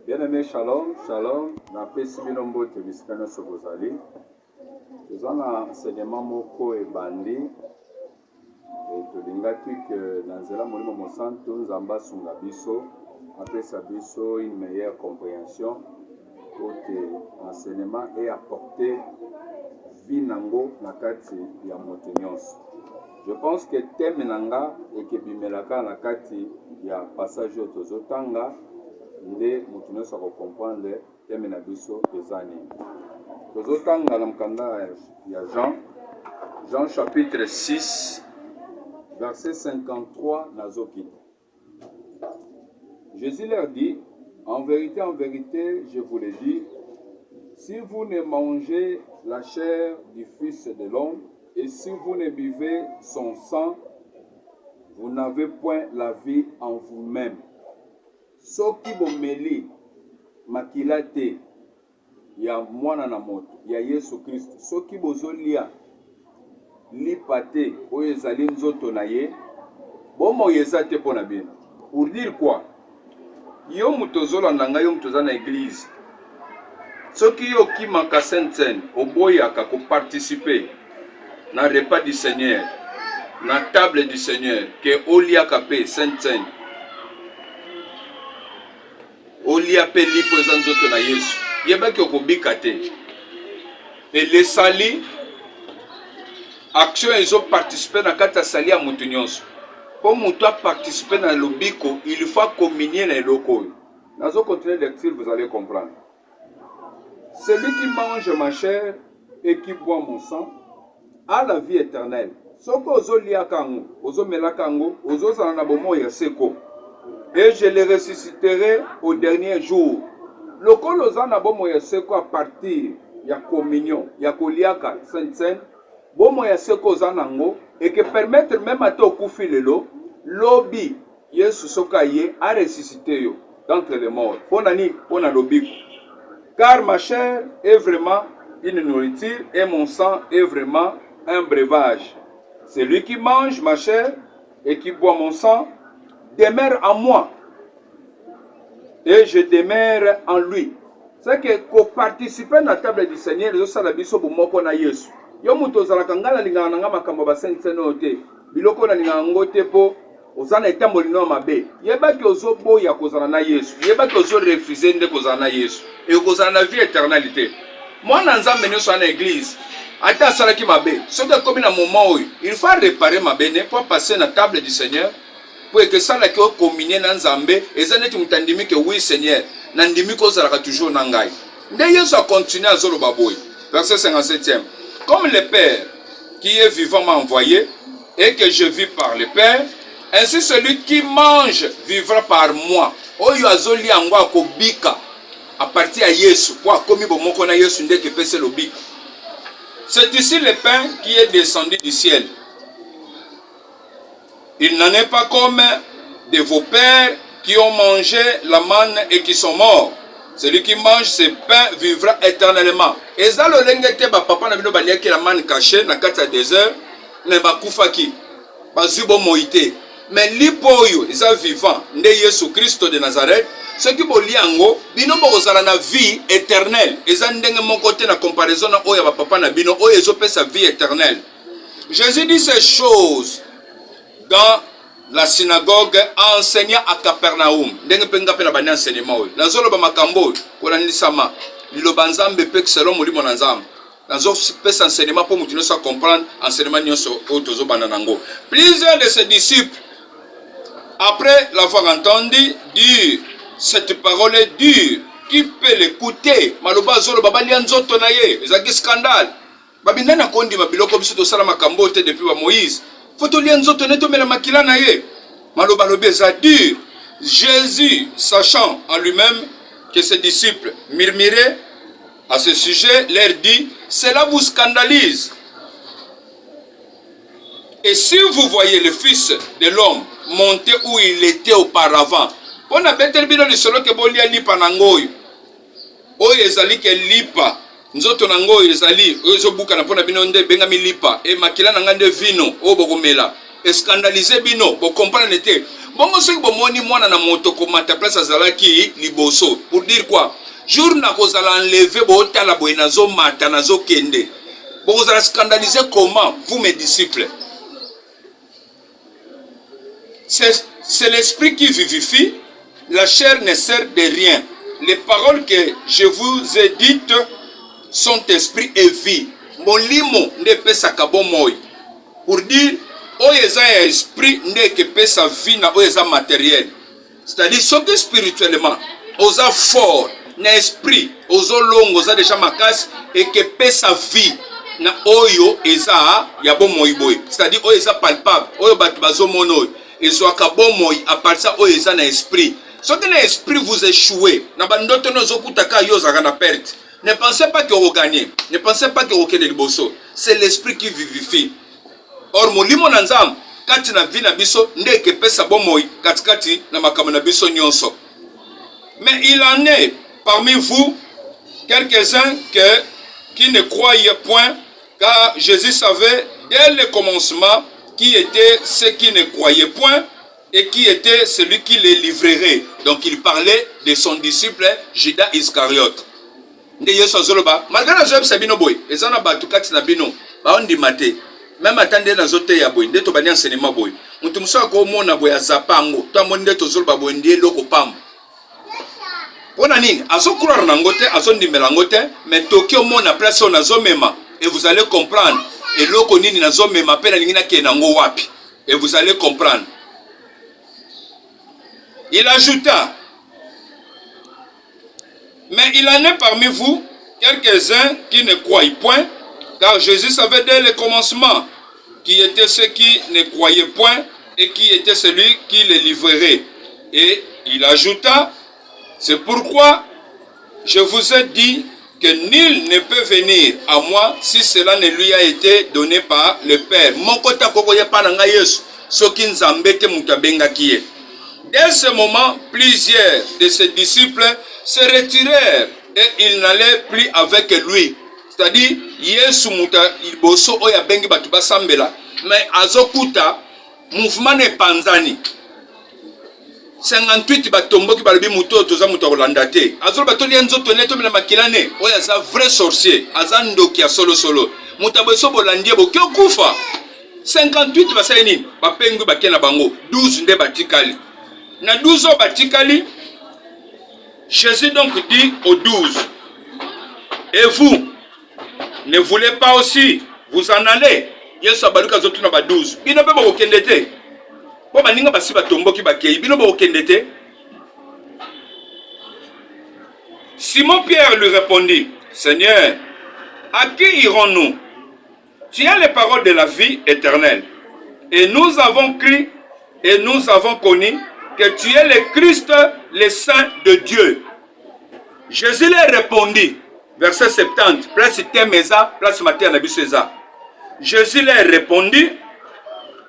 Bien-aimé, shalom, shalom. Na pesi bino mbote bisika nyonso bozali. Toza na enseignement moko ebandi. Tolingaki ke na nzela molimo mosantu Nzambe asunga biso, apesa biso une meilleure compréhension pour que l'enseignement ait apporté vie nango na kati ya moto nyonso. Je pense que thème nanga ekebimelaka na kati ya passage oyo tozotanga nde moto nyonso akokomprendre thème na biso eza nini. Tozotanga na mokanda ya Jean chapitre 6 verset 53 nazokita. Jésus leur dit, en vérité, je vous le dis, si vous ne mangez la chair du Fils de l'homme et si vous ne buvez son sang, vous n'avez point la vie en vous-même. Soki bomeli makila te ya mwana na moto ya Yesu Christ, soki bozolia lipa te oyo ezali nzoto na ye, bomo yeza te pona bino. Pour dire quoi? Yo mutozolanda ngai, yo mutoza na église, soki yo kimaka Sainte-Seine oboyaka ko participer na repas du Seigneur, na table du Seigneur, ke oliaka pe Sainte-Seine, olia pe lipo eza nzoto na Yesu, yebaki okobika te. Et les sali action ezo participer na kati ya sali ya mutu nyonso. Pour mutu a participer na lobiko, il faut communier na eloko. Nazo continuer lecture, vous allez comprendre. Celui qui mange ma chair et qui boit mon sang a la vie éternelle. Soko ozo lia kango, ozo mela kango, ozo zala na bomo ya seko. Et je les ressusciterai au dernier jour. Lokolo oza na bomo ya seko à partir ya communion, ya koliaka Sainte-Seine, bomo ya seko oza nango, et que permettre même à toi kufi lelo, lobi Yesu soka ye a ressuscité yo d'entre les morts. Ponani, pona lobiko. Car ma chair est vraiment une nourriture et mon sang est vraiment un breuvage. Celui qui mange ma chair et qui boit mon sang demeure en moi et je demeure en lui. C'est que ko participer na table du Seigneur zo sala biso bomoko na Yesu. Yo muto zalaka ngala lingana nanga makambo ba Sainte-Seine ote. Biloko na lingana ngote po ozana etambo lino mabe. Yebaki ozo boya kozana na Yesu. Yebaki ozo refuser nde kozana na Yesu. Et kozana na vie éternalité. Mwana Nzambe nyonso na église ata asalaki mabe, soki akomi na moment oyo, il faut réparer mabe pour passer na table du Seigneur pour que ça la ko communier na Nzambe eza neti mutandimi ke oui Seigneur na ndimi ko zalaka toujours na ngai. Nde Yesu a continué à zoloba boy. Verset 57e. Comme le Père qui est vivant m'a envoyé et que je vis par le Père, ainsi celui qui mange vivra par moi. Oyo azoli yango akobika à partir de Yesu. Kwa komi bomoko na Yesu nde ke pese lobika. C'est ici le pain qui est descendu du ciel. Il n'en est pas comme de vos pères qui ont mangé la manne et qui sont morts. Celui qui mange ce pain vivra éternellement. Et ça le lengete ba papa na bino baliaki la manne cachée na kati ya désert ne bakufaki bazubo moité. Mais lipoyo isa vivant nde Yesu Christ de Nazareth. Ceux qui boli yango bino bokozala na vie éternelle. Eza ndenge moko te na comparaison na oya ba papa na bino oyo ezopesa vie éternelle. Jésus dit ces choses dans la synagogue enseignant à Capernaum. Ndenge penga pe na bani enseignement oyo. Nazolo ba makambo kona ndisama. Liloba Nzambe pe selon molimo na Nzambe. Nazo pesa enseignement pour mutu nyonso comprendre enseignement nyonso oyo tozo bana nango. Plusieurs de ses disciples après l'avoir entendu dire cette parole est dure, qui peut l'écouter? Maloba zolo babali nzoto na ye, ezaki scandale. Babinda na kondi mabiloko biso to sala makambo te depuis ba Moïse. Foto li nzoto neto mela makila na ye. Maloba lobe za dur. Jésus, sachant en lui-même que ses disciples murmuraient à ce sujet, leur dit, cela vous scandalise. Et si vous voyez le Fils de l'homme monter où il était auparavant, on a betel bino li solo ke bolia lipa nangoyo. Oyo ezali ke lipa. Nzoto nangoyo ezali oyo buka na pona bino nde benga mi lipa e makila nanga nde vino o bokomela. E scandaliser bino bo comprendre te. Bongo soki bomoni mwana na moto komata place azalaki liboso. Pour dire quoi? Jour na kozala enlever botala boye nazo mata nazo kende. Vous allez scandaliser comment, vous mes disciples? C'est l'esprit qui vivifie, la chair ne sert de rien. Les paroles que je vous ai dites sont esprit et vie. Molimo ne pesa kabo moi. Pour dire, oyeza esprit ne que pesa vie na oyeza matériel. C'est-à-dire, ce que spirituellement, oza fort, na esprit, ozo long, oza déjà makas, et que pesa vie. Na oyo eza ya bomoi boy, c'est-à-dire oyo eza palpable, oyo batu bazomono ezo ka bomoi à part ça oyo eza na esprit. Soki na esprit vous échouez, na bandoto nozo kutaka yo zaka na perte. Ne pensez pas que vous gagnez, ne pensez pas que vous kende liboso. C'est l'esprit qui vivifie. Or molimo na nzam kati na vie na biso ndeke pesa bomoi katikati na makambo na biso nyonso. Mais il en est parmi vous quelques-uns qui ne croyaient point, car Jésus savait dès le commencement qui était ceux qui ne croyaient point et qui était celui qui les livrerait. Donc il parlait de son disciple Judas Iscariote. Malgré la job sabino boy, et en a battu kati na bino, ba on dit maté. Même attendez dans zote ya boy, ndeto bani enseignement boy. Mutumso ko mona boy azapango, to monde to zolo ba boy ndie loko pam. Pona nini azokura na ngote azondimela ngote mais tokyo mona place on azomema et vous allez comprendre et loko nini nazomema pena ningina ke nango wapi et vous allez comprendre. Il ajouta, mais il en est parmi vous quelques-uns qui ne croient point, car Jésus savait dès le commencement qui étaient ceux qui ne croyaient point et qui était celui qui les livrerait. Et il ajouta, c'est pourquoi je vous ai dit que nul ne peut venir à moi si cela ne lui a été donné par le Père. Dès ce moment, plusieurs de ses disciples se retirèrent et ils n'allaient plus avec lui. C'est-à-dire, Yesu muta iboso oya bengi batuba sambela, mais azokuta mouvement ne panzani. 58 batombo ki balobi muto toza muto kolanda te. Azolo batoli nzoto neto mena makilane, oya za vrai sorcier, azando ki solo solo. Mutabo so bolandie bo kyo kufa. 58 basali nini? Bapengu bakena bango, 12 nde batikali. Na 12 o batikali, Jésus donc dit aux 12, et vous, ne voulez pas aussi vous en aller? Yesu abaluka zotu na ba 12. Bino pe ba kendete. Bo baninga basi batomboki bakei. Bino ba kendete. Simon Pierre lui répondit, Seigneur, à qui irons-nous? Tu as les paroles de la vie éternelle. Et nous avons cru et nous avons connu que tu es le Christ, le Saint de Dieu. Jésus leur répondit, verset 70, place Temeza, place Matthieu Nabiseza. Jésus leur répondit,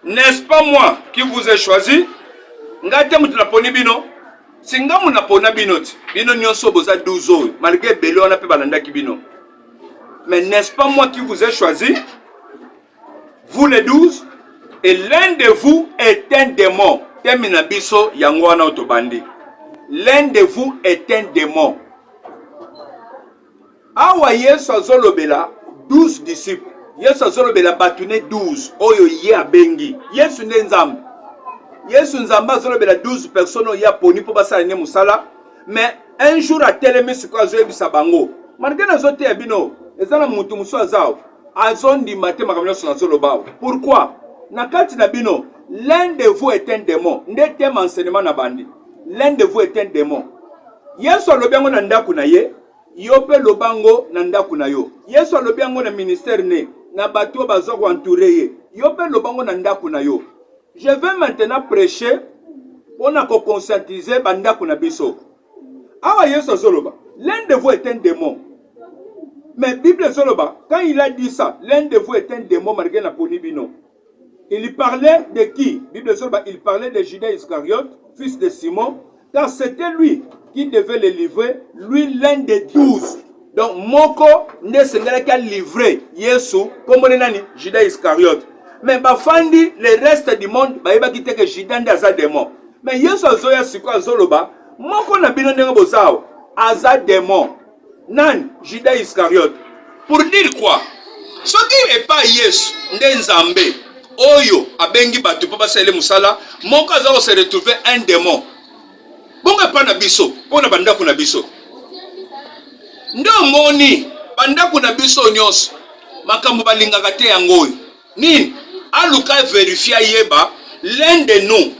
n'est-ce pas moi qui vous ai choisi? Ngate mutunaponi bino, singa munapona binoti, bino nyonso boza 12 ans, malgré belo na pe balanda ki bino. Mais n'est-ce pas moi qui vous ai choisi? Vous les 12, et l'un de vous est un démon. Temina biso yangwana otobandi. L'un de vous est un démon. Awa Yesu azolobela 12 disciples. Yesu azolobela batune 12. Oyo ye abengi. Yesu nzambe. Yesu nzamba azolobela 12 personnes ya poni po basala ne musala. Mais un jour a telemi siko azoyebisa bango. Malgré nazote ya bino, ezana mutu muso azao. Azondi mate makamyo so azoloba. Pourquoi? Nakati na bino, l'un de vous est un démon. Ndete enseignement na bandi. L'un de vous est un démon. Yesu alobango na ndaku na ye. Yope lobango na ndaku na yo. Yesu alobango na ministère ne. Na bato bazoko entouré ye. Yope lobango na ndaku na yo. Je vais maintenant prêcher pour na ko conscientiser bandaku na biso. Awa Yesu zoloba. L'un de vous est un démon. Mais Bible zoloba, quand il a dit ça, l'un de vous est un démon malgré la ponibino. Il parlait de qui? Bible zoloba, il parlait de Judas Iscariote, fils de Simon, car c'était lui qui devait le livrer, lui l'un des 12. Donc, Moko ne sengala qu'à livrer Yesu, comme on est Judas Iscariote. Mais Bafandi, le reste du monde, bah il va quitter que Judas n'est pas démon. Mais Yesu azoya siko azoloba moko na bino ndenge bozao aza démon. Nan Judas Iscariote. Pour dire quoi? Soki est pas Yesu nde Nzambe oyo abengi batu po basele musala moko aza se retrouver un démon. Bonga pa na biso, pona bandako na biso. Ndo moni bandako na biso nyos makambo balingaka te yango. Nini? Aluka vérifier yeba l'un de nous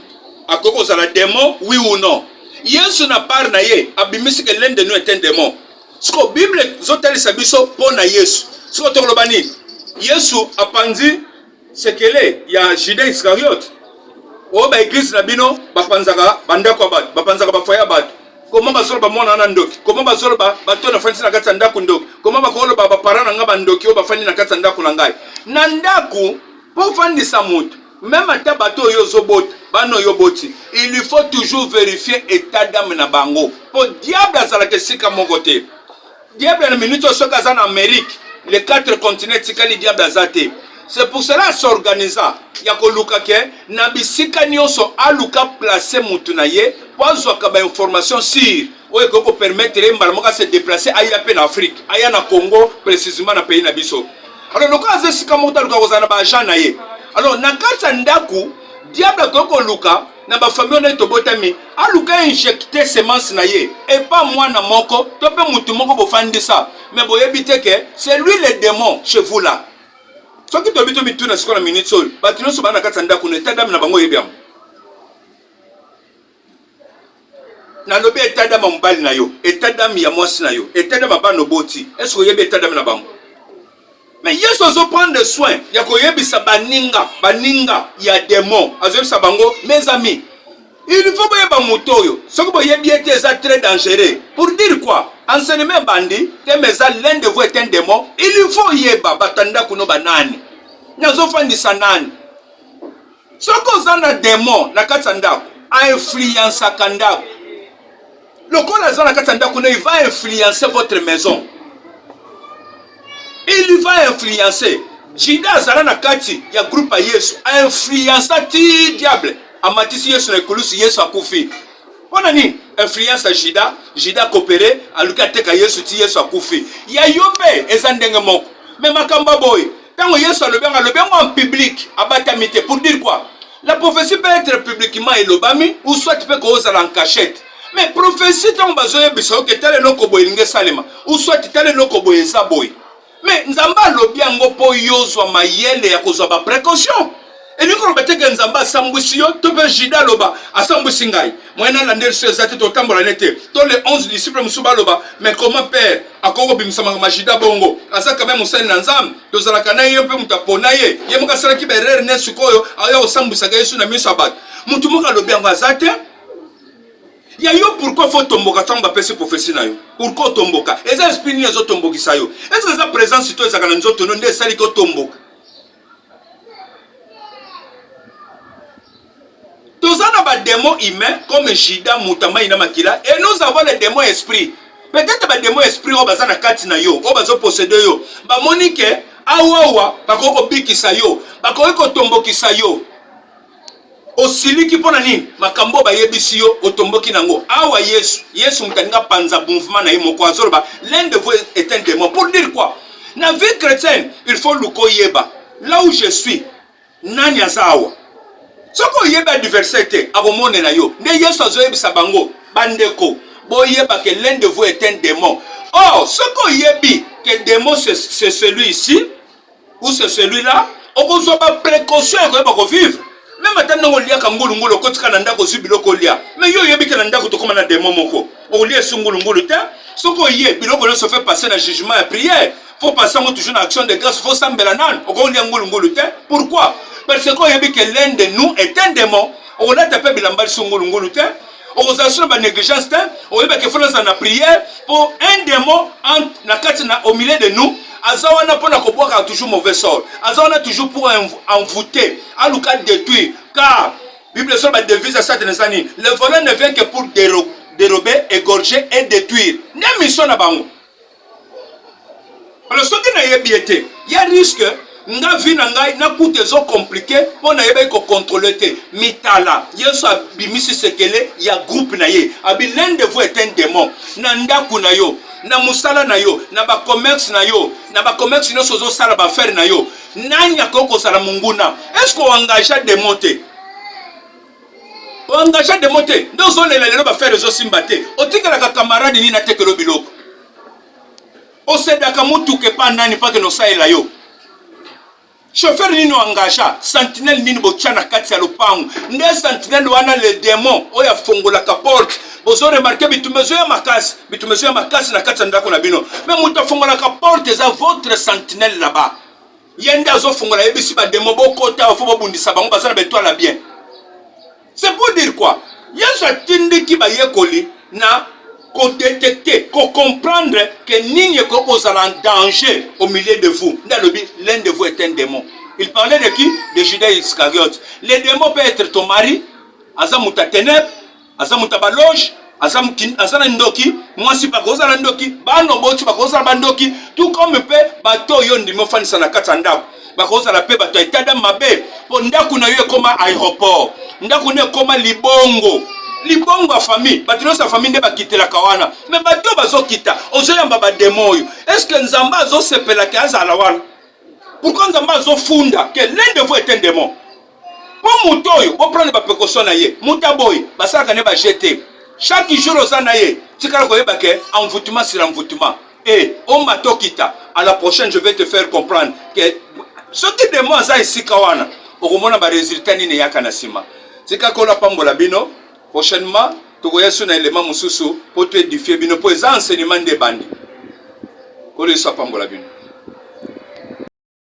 akoko za la démon oui ou non. Yesu na par na ye abimisi que l'un de nous est un démon. Siko Bible zotali sabiso pona Yesu. Siko tokoloba nini? Yesu apanzi sekele ya Judas Iscariote. O ba église na bino bapanzaka bandako batu, bapanzaka bafaya batu. Comment bazolo ba mona na ndoki? Comment bazolo ba bato na fanisi na kati ndako ndoki? Comment bakolo ba parana nga bandoki o bafani na kati ndako na ngai? Na ndako pour fandisa mutu, même ata bato yo zobot, bano yo boti, il faut toujours vérifier état d'âme na bango. Pour diable azala ke sika moko te. Diable na minute soka za na Amérique, les 4 continents tikali diable azate. C'est pour cela s'organisa ya koluka ke na bisika nyonso aluka placer mutu na ye po zwaka ba information sur oyo ko permettre mbala moka se déplacer aya pe na Afrique, aya na Congo précisément na pays na biso. Alors le cas sika mota luka kozana ba agent na ye. Alors na kata ndaku diable ko luka na ba famille na to botami aluka injecter semence na ye et pas moi na moko to pe mutu moko bo fandisa mais boyebite ke c'est lui le démon chez vous là. Ce qui te dit que tu as minute seul, tu n'as pas de coup, état d'âme na bango yebiam. Na lobi état d'âme mbali na yo, état d'âme ya mwasi na yo, état d'âme ba no boti. Est-ce que yebi état d'âme na bango? Mais Yesu azo prendre soin, ya ko yebisa baninga ya démon, azo yebisa bango, mes amis. Il faut que yeba mutoyo. Ce que yebi était très dangereux. Pour dire quoi? Enseignement bandi, temeza l'un de vous est un démon. Il faut yeba batanda kuno banani. Nyazo fandisa nani. Soko zana démon na katanda a influence kanda. Le kola zana katanda kuno il va influencer votre maison. Il va influencer. Jida zana na kati ya groupe a Yesu a influencer ti diable. Amatisi Yesu na kulusi Yesu akufi. Ona ni influence Jida, Jida coopéré, aluka teka Yesu ti Yesu akufi. Ya yope ezandenge moko. Mais makamba boy, tango Yesu alobenga en public, abatamite pour dire quoi? La prophétie peut être publiquement elobami ou soit peut causer en cachette. Mais prophétie tango bazoye biso ke tele noko boy linge salema ou soit tele noko boy eza boy. Mais nzamba lobi yango po yozwa mayele ya kozwa ba précaution. Et nous avons dit que nous avons sambousi yo, to pe Jida loba, a sambousi ngai. Moi na lander sur zate to tambola nete. To les 11 disciples musuba loba, mais comment père akoko bimsama ma Jida bongo. Asa quand même musali na nzam, to zalaka na ye pe mutapona ye. Ye muka sala ki berere ne sukoyo, aya osambusa ga Yesu na miso abat. Mutu muka lobi anga zate. Ya yo pourquoi faut tomboka tamba pesi prophétie na yo? Pourquoi tomboka? Eza esprit ni ezo tombokisa yo. Est-ce que sa présence to ezaka na nzoto no nde sali ko tomboka? Nous avons des démons humains comme Jida, Moutama, Inamakila, et nous avons les démons esprits. Peut-être que les démons esprits ont besoin de katina yo, ont besoin de posséder yo. Ba monique, awawa, bakoko bikisa yo, bakoko tombo kisa yo. Osili ki pona nini, makambo ba yebisi yo, otombo kinango. Awa Yesu mtanga panza mouvement na yemo kwa zoroba. L'un de vous est un démon. Pour dire quoi? Na vie chrétienne, il faut luko yeba. Là où je suis, nani azawa. Soko yeba diversité abomone na yo. Ne Yesu azoyebisa bango bandeko. Boyeba que l'un de vous est un démon. Oh, soko yebi que démon c'est celui ici ou c'est celui-là. Okozo ba précaution ko yeba ko vivre. Même atanda ngolia ka ngulu ngulu ko tika na ndako zibilo ko lia. Mais yo yebi que na ndako to koma na démon moko. Olia sungulu ngulu ta. Soko ye biloko le se fait passer dans jugement et prière. Faut passer toujours en action de grâce, faut s'embêler nan. Okolia ngulu ngulu ta. Pourquoi? Parce que l'un de nous est un démon. On a tapé bilambal sungulungulu te. On a assuré la négligence te. On a fait la prière pour un démon au milieu de nous. Azawana pour na toujours mauvais sort. Azawana toujours pour envoûter, à l'ouka détruire. Car Bible sur la devise à certaines années. Le voleur ne vient que pour dérober, égorger et détruire. Il y a une mission à bango. Alors ce qui n'a pas été, il y a risque. nga vi na ngai na coûte ezo compliqué pour na yeba ko contrôler te mitala yeso abimisi sekele ya groupe na ye abi l'un de vous est un démon na ndaku na yo na musala na yo na ba commerce na yo na ba commerce no sozo sala ba faire na yo nani akoko sala munguna est-ce qu'on engage des monter on engage des monter ndo zo lelo ba faire zo simbate otikala ka camarade ni na tekelo biloko o sedaka mutu ke pa nani pa ke no saela yo chauffeur nino engagea sentinelle nini bochana kati ya lopango nde sentinelle wana le démon oya fongola ka porte bozo remarquer bitumezo ya makasi na kati ya ndako na bino mais mutu fongola ka porte za votre sentinelle là-bas yende azo fongola yebisi ba démon bokota fo bobundisa bango bazana betwala bien c'est pour dire quoi yeso atindiki ba yekoli na qu'on détecter, qu'on comprendre que Nini est en danger au milieu de vous. L'un de vous est un démon. Il parlait de qui? De Judas Iscariote. Les démons peuvent être ton mari, Azamuta ténèbres, Azamuta baloge, Azana ndoki, moi si pas goza la ndoki, bano boti pas goza la ndoki, tout comme peut bateau yon di mofani sanakatanda. Bakoza la paix bateau etada mabe. Pour ndaku na yo comme aéroport, ndaku na comme libongo. Libongo a famille, batino sa famille ne ba quitter la kawana. Mais bato bazo kita, ozoyamba ba démon yo. Est-ce que Nzamba zo sepela ka za la wana? Pourquoi Nzamba zo funda que l'un de vous est un démon? Pour mutoyo, pour prendre ba précaution na ye. Mutaboy, basaka ne ba jeter. Chaque jour oza na ye, tikala ko yeba ke envoûtement sur envoûtement. Et on mato kita. À la prochaine, je vais te faire comprendre que ce qui démon za ici kawana, okomona ba résultat ni yaka na sima. Tika ko la pambola bino. Prochainement, tu vois sur un élément mususu pour te édifier, pour les enseignements des bandits. Qu'on les soit pas mon